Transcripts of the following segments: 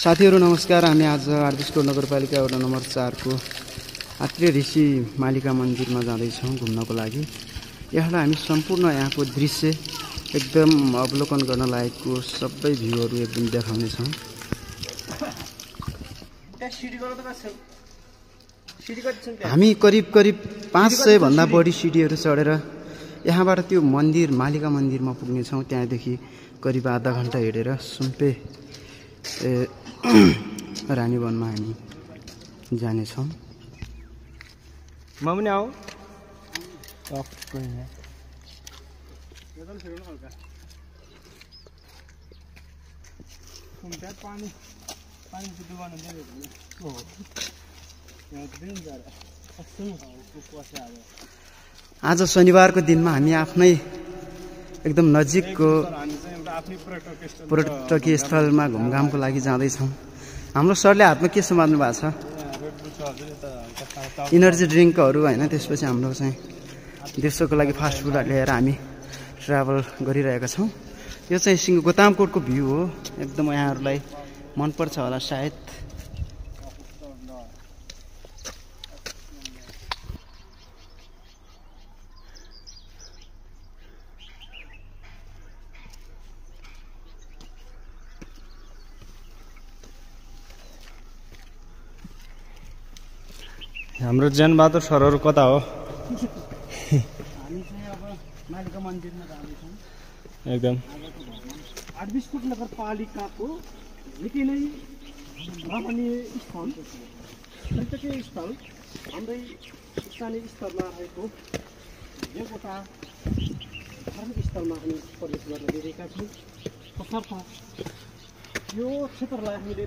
साथीहरु नमस्कार। हामी आज आरबिसकोट नगरपालिका वडा नम्बर 4 को आत्रेय ऋषि मालिका मन्दिरमा जाँदैछौँ घुम्नको लागि। यहाँ हामी सम्पूर्ण यहाँको दृश्य एकदम अवलोकन गर्न लायकको सबै भ्यूहरु एकदम देखाउने छौँ। हामी करिब 500 भन्दा बढी सिडीहरु चढेर यहाँबाट त्यो मन्दिर मालिका मन्दिरमा पुग्ने छौँ। त्यहाँदेखि करिब आधा घण्टा हिँडेर सुम्पे रानीवनमा हामी जाने छौँ। म पनि आऊ आज शनिबारको दिनमा हामी आफ्नै एकदम नजिकको पर्यटकीय स्थलमा घुमघामको लागि जाँदैछौँ। हाम्रो सरले हातमा के समात्नु भएको छ? इनर्जी ड्रिङ्कहरू होइन। त्यसपछि हाम्रो चाहिँ देशको लागि फास्ट फुड ल्याएर हामी ट्राभल गरिरहेका छौँ। यो चाहिँ गोतामकोटको भ्यू हो। एकदम यहाँहरूलाई मनपर्छ होला सायद। हाम्रो जनबहादुर सरहरू कता हो? हामी चाहिँ अब मालिका मन्दिरमा जाँदैछौँ। एकदम आरबिसकोट नगरपालिकाको निकै नै रमणीय स्थल, पर्यटकीय स्थल, हाम्रै स्थानीय स्तरमा रहेको देवकोटा धार्मिक स्थलमा हामी प्रवेश गर्न गइरहेका छौँ। तसर्थ यो क्षेत्रलाई हामीले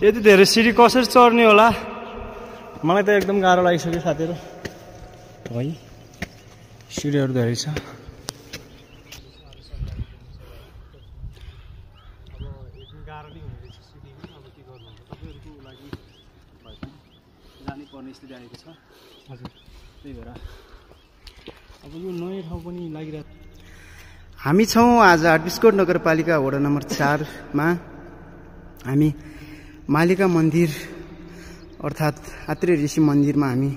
यति धेरै सिडी कसरी चढ्ने होला? मलाई त एकदम गाह्रो लागिसक्यो साथीहरू। है सिडीहरू धेरै छ। जानै पर्ने स्थिति आएको छ। हजुर, त्यही भएर अब यो नयाँ ठाउँ पनि लागिरहेको। हामी छौँ आज आरबिसकोट नगरपालिका वडा नम्बर 4 मा। हामी मालिका मन्दिर अर्थात् आत्रेय ऋषि मन्दिरमा हामी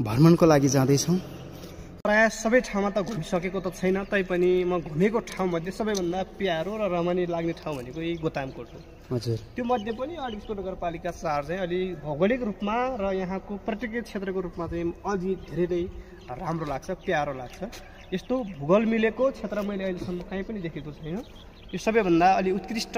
भ्रमणको लागि जाँदैछौँ। प्रायः सबै ठाउँमा त घुमिसकेको त छैन, तैपनि म घुमेको ठाउँमध्ये सबैभन्दा प्यारो र रमणीय लाग्ने ठाउँ भनेको यही गोतामकोट हो। हजुर, त्यो मध्ये पनि आरबिसकोट नगरपालिका 4 चाहिँ अलि भौगोलिक रूपमा र यहाँको पर्यटकीय क्षेत्रको रूपमा चाहिँ अलि धेरै नै राम्रो लाग्छ, प्यारो लाग्छ। यस्तो भूगोल मिलेको क्षेत्र मैले अहिलेसम्म कहीँ पनि देखेको छैन। यो सबैभन्दा अलि उत्कृष्ट